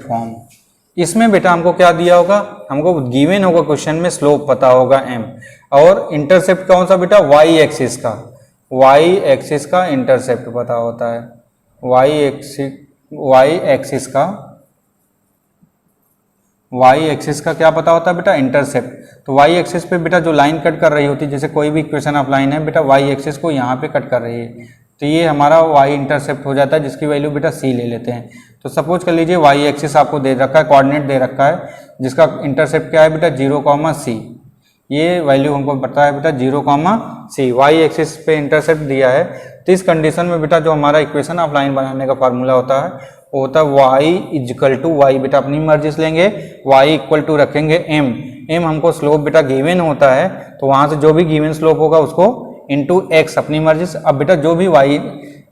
फॉर्म। इसमें बेटा हमको क्या दिया होगा, हमको गिवन होगा क्वेश्चन में स्लोप पता होगा m, और इंटरसेप्ट कौन सा बेटा y एक्सिस का इंटरसेप्ट पता होता है। y एक्सिस का क्या पता होता है बेटा, इंटरसेप्ट। तो y एक्सिस पे बेटा जो लाइन कट कर रही होती है, जैसे कोई भी इक्वेशन ऑफ लाइन है बेटा y एक्सिस को यहाँ पे कट कर रही है, तो ये हमारा y इंटरसेप्ट हो जाता है, जिसकी वैल्यू बेटा c ले लेते हैं। तो सपोज कर लीजिए y एक्सिस आपको दे रखा है, कोऑर्डिनेट दे रखा है, जिसका इंटरसेप्ट क्या है बेटा 0, c। ये वैल्यू हमको पता है बेटा 0, c। y एक्सिस पे इंटरसेप्ट दिया है, तो इस कंडीशन में बेटा जो हमारा इक्वेशन ऑफ लाइन बनाने का फार्मूला होता है वो होता है y इक्वल टू y, बेटा अपनी मर्जी से लेंगे, y इक्वल टू रखेंगे m हमको स्लोप बेटा गिवन होता है, तो वहां से जो भी गिवन स्लोप होगा उसको इंटू x अपनी मर्जी से। अब बेटा जो भी y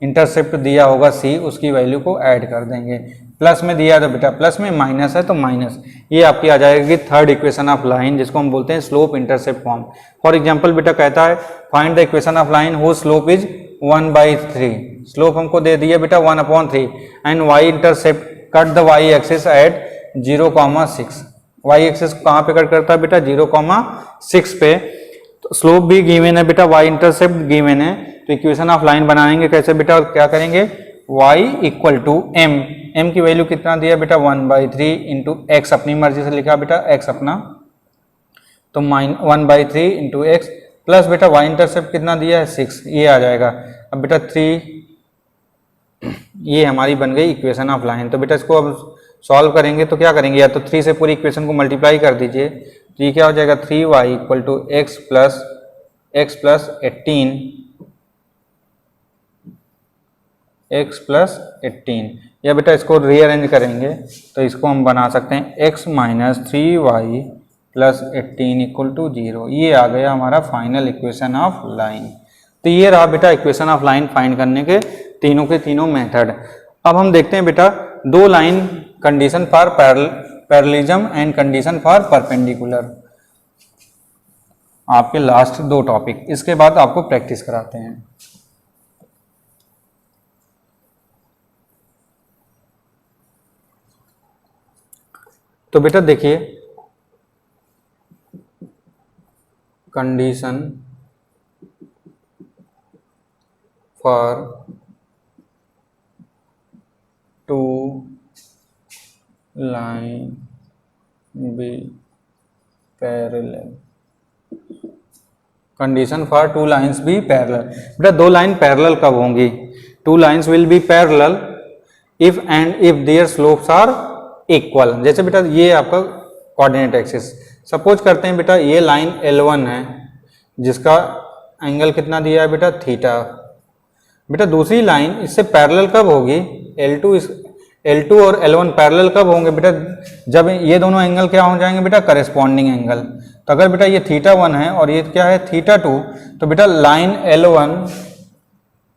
इंटरसेप्ट दिया होगा c, उसकी वैल्यू को ऐड कर देंगे। प्लस में दिया है तो बेटा प्लस में, माइनस है तो माइनस। ये आपकी आ जाएगी थर्ड इक्वेशन ऑफ लाइन, जिसको हम बोलते हैं slope intercept form. For example बेटा कहता है find the equation of line whose slope is 1/3। Slope हमको दे दिया बेटा 1/3 and y intercept cut the y axis at 0,6। y axis कहाँ पे कट करता है बेटा 0,6 पे। तो स्लोप भी गिवन है बेटा, y इंटरसेप्ट गिवन है, तो इक्वेशन ऑफ लाइन बनाएंगे कैसे बेटा, क्या करेंगे y इक्वल टू m की वैल्यू कितना दिया बेटा 1/3 इंटू x अपनी मर्जी से लिखा बेटा x अपना, तो 1/3 इंटू x प्लस बेटा y इंटरसेप्ट कितना दिया है 6, ये आ जाएगा। अब बेटा 3, ये हमारी बन गई इक्वेशन ऑफ लाइन। तो बेटा इसको अब सॉल्व करेंगे तो क्या करेंगे, या तो 3 से पूरी इक्वेशन को मल्टीप्लाई कर दीजिए, तो ये क्या हो जाएगा 3y equal to x plus 18 x plus 18, या बेटा इसको रीअरेंज करेंगे तो इसको हम बना सकते हैं x minus 3y plus 18 equal to 0। ये आ गया हमारा फाइनल इक्वेशन ऑफ लाइन। तो ये रहा बेटा इक्वेशन ऑफ लाइन फाइंड करने के तीनों मेथड। अब हम देखते हैं बेटा दो line condition for parallelism and condition for perpendicular, आपके लास्ट दो टॉपिक, इसके बाद आपको प्रैक्टिस कराते हैं। तो बेटा देखिए condition for two line be parallel, condition for two lines be parallel. बेटा दो लाइन पैरेलल कब होंगी? Two lines will be parallel if and if their slopes are equal. जैसे बेटा ये आपका कोऑर्डिनेट एक्सिस, सपोज करते हैं बेटा ये लाइन L1 है जिसका एंगल कितना दिया है बेटा थीटा। बेटा दूसरी लाइन इससे पैरेलल कब होगी? L2 और L1 पैरेलल कब होंगे बेटा? जब ये दोनों एंगल क्या हो जाएंगे बेटा? Corresponding angle. तो अगर बेटा ये θ1 है और ये क्या है θ2, तो बेटा line L1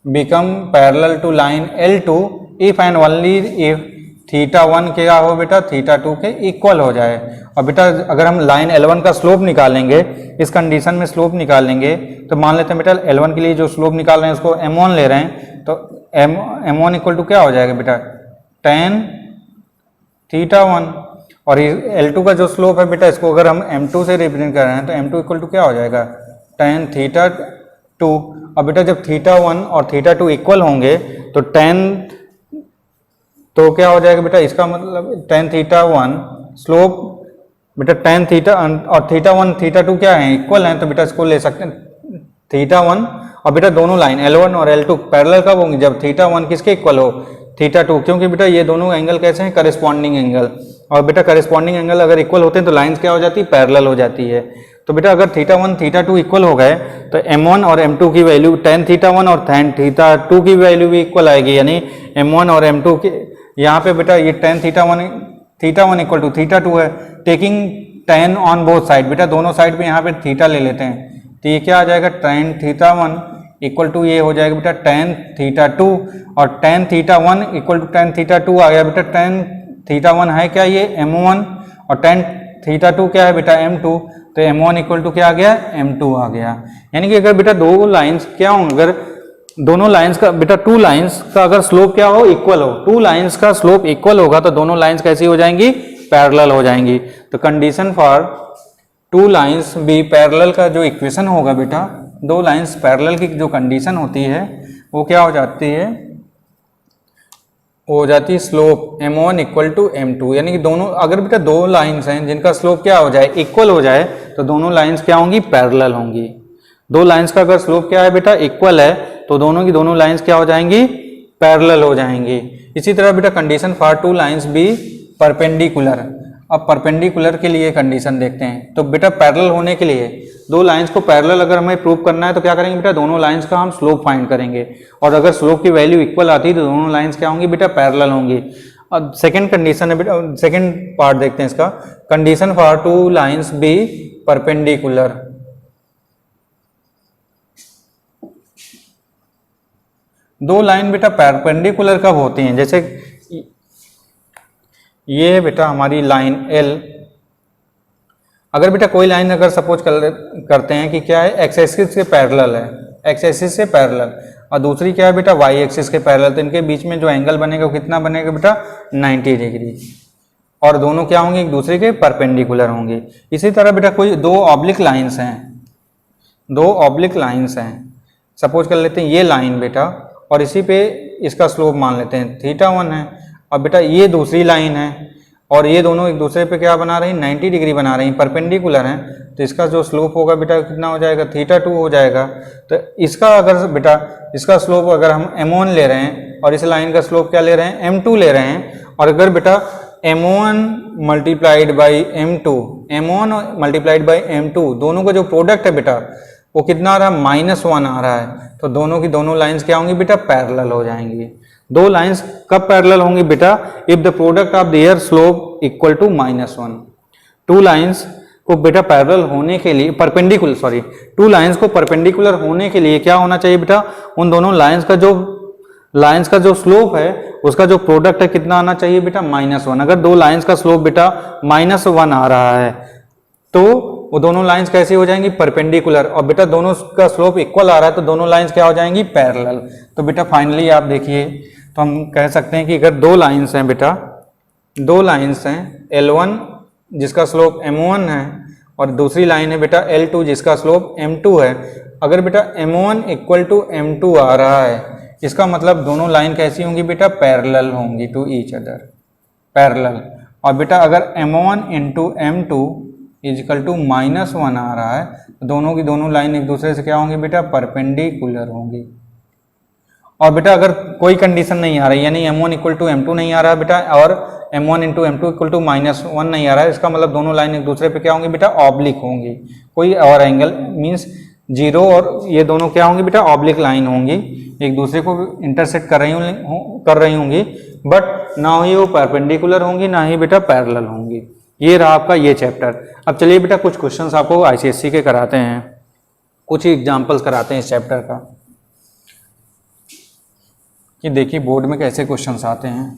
become parallel to line L2 if and only if θ1 क्या हो बेटा θ2 के इक्वल हो जाए। और बेटा अगर हम लाइन L1 का स्लोप निकालेंगे, इस कंडीशन में स्लोप निकालेंगे, तो मान लेते हैं बेटा L1 के लिए जो स्लोप निकाल रहे हैं उसको m1 ले रहे हैं, तो m1 इक्वल टू क्या हो जाएगा बेटा tan θ1। और L2 का जो स्लोप है बेटा इसको अगर हम m2 से रिप्रेजेंट कर रहे हैं तो m2 इक्वल टू क्या हो जाएगा tan θ2। और बेटा जब θ1 और θ2 इक्वल होंगे तो तो क्या हो जाएगा बेटा? इसका मतलब tan θ1 स्लोप बेटा tan थीटा और θ1 θ2 क्या है? इक्वल हैं, तो बेटा इसको ले सकते हैं θ1। और बेटा दोनों लाइन L1 और L2 पैरेलल कब होंगी? जब θ1 किसके इक्वल हो? θ2, क्योंकि बेटा ये दोनों एंगल कैसे हैं? Corresponding angle. और बेटा करेस्पॉन्डिंग एंगल अगर इक्वल होते हैं तो लाइंस क्या हो जाती है? पैरेलल हो जाती है। तो बेटा अगर θ1 θ2 इक्वल हो गए तो m1 और m2 की वैल्यू tan θ1 और tan θ2 की वैल्यू भी इक्वल आएगी, यानी m1 और m2 के यहाँ पे बेटा ये tan θ1 इक्वल टू θ2 है, taking tan on both side. बेटा दोनों साइड पे यहाँ पे थीटा ले लेते हैं, तो ये क्या आ जाएगा tan θ1 इक्वल टू ये हो जाएगा बेटा tan θ2, और tan θ1 इक्वल टू tan θ2 आ गया बेटा। tan θ1 है क्या? ये m1, और tan θ2 क्या है बेटा? m2, तो m1 इक्वल टू क्या आ गया? m2 आ गया। यानी कि अगर बेटा दो लाइंस क्या होंगे, अगर दोनों लाइंस का बेटा टू लाइंस का अगर स्लोप क्या हो? इक्वल हो, टू लाइंस का स्लोप इक्वल होगा तो दोनों लाइंस कैसी हो जाएंगी? पैरेलल हो जाएंगी। तो condition for two lines be parallel का जो इक्वेशन होगा बेटा, दो लाइंस पैरेलल की जो कंडीशन होती है वो क्या हो जाती है? हो जाती है slope m1 equal to m2। यानी कि दोनों अगर बेटा दो लाइंस हैं जिनका स्लोप क्या हो जाए? इक्वल हो जाए, तो दोनों लाइंस क्या होंगी? पैरेलल होंगी। दो लाइंस का अगर स्लोप क्या है बेटा? इक्वल है, तो दोनों की दोनों लाइंस क्या हो जाएंगी? पैरेलल हो जाएंगी। इसी तरह बेटा condition for two lines be perpendicular. अब परपेंडिकुलर के लिए कंडीशन देखते हैं। तो बेटा पैरेलल होने के लिए दो लाइंस को पैरेलल अगर हमें प्रूव करना है तो क्या करेंगे बेटा? दोनों लाइंस का हम स्लोप फाइंड करेंगे, और अगर स्लोप की वैल्यू इक्वल आती है तो दोनों लाइंस क्या होंगी बेटा? पैरेलल होंगी। अब सेकंड कंडीशन है बेटा, सेकंड पार्ट देखते हैं इसका। Condition for two lines be perpendicular. दो लाइन बेटा परपेंडिकुलर कब होती हैं? जैसे ये बेटा हमारी लाइन L, अगर बेटा कोई लाइन अगर सपोज करते हैं कि क्या है? एक्स एक्सिस के पैरेलल है, एक्स एक्सिस से पैरेलल, और दूसरी क्या है बेटा? वाई एक्सिस के पैरेलल, तो इनके बीच में जो एंगल बनेगा वो कितना बनेगा बेटा? 90 डिग्री। और दोनों क्या होंगे? एक दूसरे के परपेंडिकुलर होंगे। इसी तरह बेटा कोई दो ऑब्लिक लाइंस हैं, दो ऑब्लिक लाइंस हैं, सपोज कर लेते हैं ये लाइन बेटा, और इसी पे इसका स्लोप मान लेते हैं θ1 है। अब बेटा ये दूसरी लाइन है और ये दोनों एक दूसरे पे क्या बना रही हैं? 90 डिग्री बना रही हैं, परपेंडिकुलर हैं, तो इसका जो स्लोप होगा बेटा कितना हो जाएगा? θ2 हो जाएगा। तो इसका अगर बेटा इसका स्लोप अगर हम m1 ले रहे हैं और इस लाइन का स्लोप क्या ले रहे हैं? m2 ले रहे हैं, और अगर बेटा m1 मल्टीप्लाइड बाई m2 दोनों का जो प्रोडक्ट है बेटा वो कितना आ रहा है? -1 आ रहा है। तो दोनों की दोनों लाइंस क्या होंगी बेटा? पैरेलल हो जाएंगी। दो लाइंस कब पैरेलल होंगी बेटा? If the product of their slope equal to -1। Two lines को बेटा पैरेलल होने के लिए टू लाइंस को परपेंडिकुलर होने के लिए क्या होना चाहिए बेटा? उन दोनों लाइंस का जो स्लोप है उसका जो प्रोडक्ट है कितना आना चाहिए बेटा? -1। अगर दो लाइंस का स्लोप बेटा -1 आ रहा है तो वो दोनों लाइंस कैसी हो जाएंगी? परपेंडिकुलर। और बेटा दोनों का स्लोप इक्वल आ रहा है तो दोनों लाइंस क्या हो जाएंगी? पैरेलल। तो बेटा फाइनली आप देखिए तो हम कह सकते हैं कि अगर दो लाइंस हैं बेटा, दो लाइंस हैं L1 जिसका स्लोप M1 है और दूसरी लाइन है बेटा L2 जिसका स्लोप M2 है। अगर बेटा M1 इक्वल टू M2 आ रहा है इसका मतलब दोनों लाइन कैसी होंगी बेटा? पैरेलल होंगी टू ईच अदर, पैरेलल। और बेटा अगर M1 into M2 is equal to -1 आ रहा है तो दोनों की दोनों लाइन एक दूसरे से क्या होंगी बेटा? परपेंडिकुलर होंगी। और बेटा अगर कोई कंडीशन नहीं आ रही यानी M1 इक्वल टू M2 नहीं आ रहा है बेटा और M1 into M2 equal to -1 नहीं आ रहा है, इसका मतलब दोनों लाइन एक दूसरे पे क्या होंगी बेटा? ऑब्लिक होंगी। कोई और एंगल मीन्स 0 और ये दोनों क्या होंगी बेटा? ऑब्लिक लाइन होंगी, एक दूसरे को इंटरसेक्ट कर रही होंगी, बट ना ही वो परपेंडिकुलर होंगी ना ही बेटा पैरेलल होंगी। ये रहा आपका ये चैप्टर। अब चलिए बेटा कुछ क्वेश्चंस आपको ICSE के कराते हैं, कुछ एग्जांपल्स कराते हैं इस चैप्टर का कि देखिए बोर्ड में कैसे क्वेश्चंस आते हैं।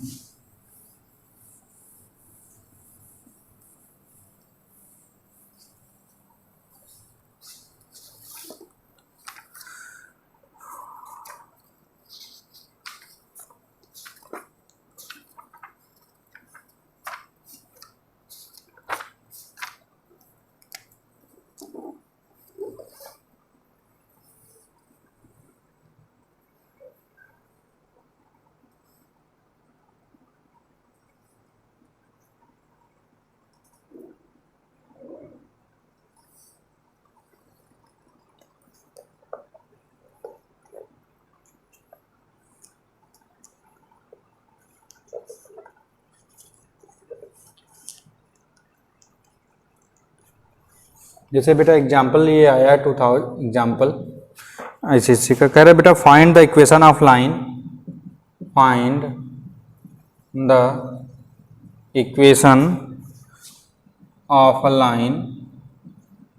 जैसे बेटा एग्जाम्पल ये आया है 2000 एग्जाम्पल ICSE का, कह रहे बेटा find the equation of line, find the equation of a line,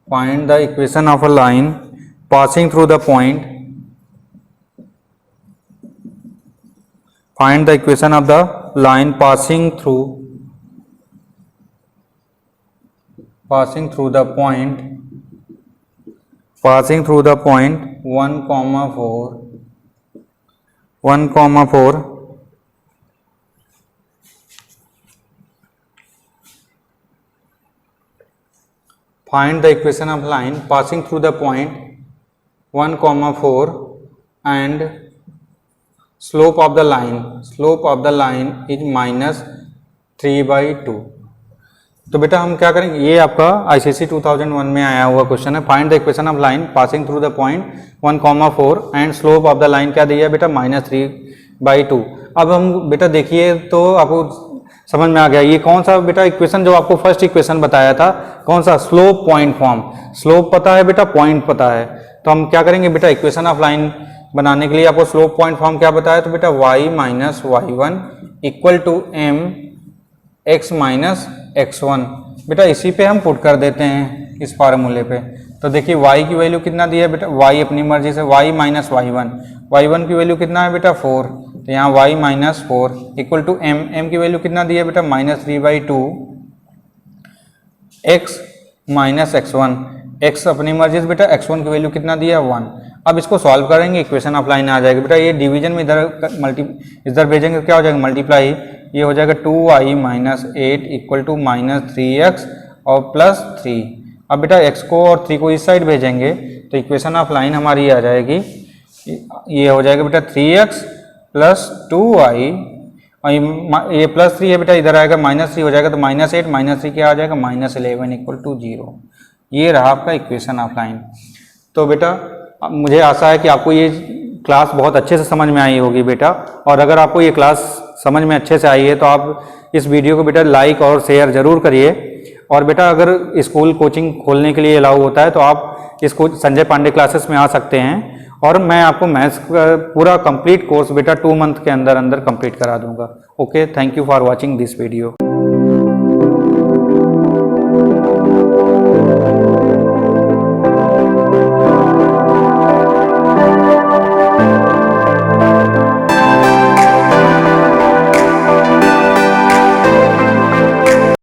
find the equation of a line passing through the point, find the equation of the line passing through the point 1, 4 find the equation of line passing through the point 1, 4 and slope of the line is -3/2। तो बेटा हम क्या करेंगे, ये आपका ICSE 2001 में आया हुआ क्वेश्चन है। Find the equation of line passing through the point 1, 4 and slope of the line क्या दिया है बेटा? -3/2। अब हम बेटा देखिए तो आपको समझ में आ गया ये कौन सा बेटा इक्वेशन जो आपको फर्स्ट इक्वेशन बताया था, कौन सा? Slope point form. स्लोप पता है बेटा, पॉइंट पता है, तो हम क्या करेंगे बेटा इक्वेशन ऑफ लाइन बनाने के लिए आपको स्लोप पॉइंट फॉर्म क्या बताया? तो बेटा y - y1 equal to mx - x1। बेटा इसी पे हम पुट कर देते हैं इस फार्मूले पे। तो देखिए y की वैल्यू कितना दिया है बेटा? y अपनी मर्जी से y - y1 की वैल्यू कितना है बेटा? 4। तो यहाँ y - 4 इक्वल टू m की वैल्यू कितना दिया है बेटा? -3/2 x - x1। x अपनी मर्जी से बेटा, x1 की वैल्यू कितना दिया है? 1। अब इसको सॉल्व करेंगे, इक्वेशन ऑफ लाइन आ जाएगी बेटा। ये डिवीजन में इधर भेजेंगे क्या हो जाएगा? मल्टीप्लाई। ये हो जाएगा 2y - 8 इक्वल टू -3x और +3। अब बेटा x को और 3 को इस साइड भेजेंगे तो इक्वेशन ऑफ लाइन हमारी आ जाएगी, ये हो जाएगा बेटा 3x + 2y और ये +3 है बेटा, इधर आएगा -3 हो जाएगा तो -8 -3 क्या आ जाएगा? -11 इक्वल टू 0। ये रहा आपका इक्वेशन ऑफ लाइन। तो बेटा मुझे आशा है कि आपको ये क्लास बहुत अच्छे से समझ में आई होगी बेटा, और अगर आपको ये क्लास समझ में अच्छे से आई है तो आप इस वीडियो को बेटा लाइक और शेयर ज़रूर करिए। और बेटा अगर स्कूल कोचिंग खोलने के लिए अलाउ होता है तो आप इसको संजय पांडे क्लासेस में आ सकते हैं और मैं आपको मैथ्स का पूरा कंप्लीट कोर्स बेटा 2 मंथ के अंदर अंदर कंप्लीट करा दूंगा। Okay, thank you for watching this video.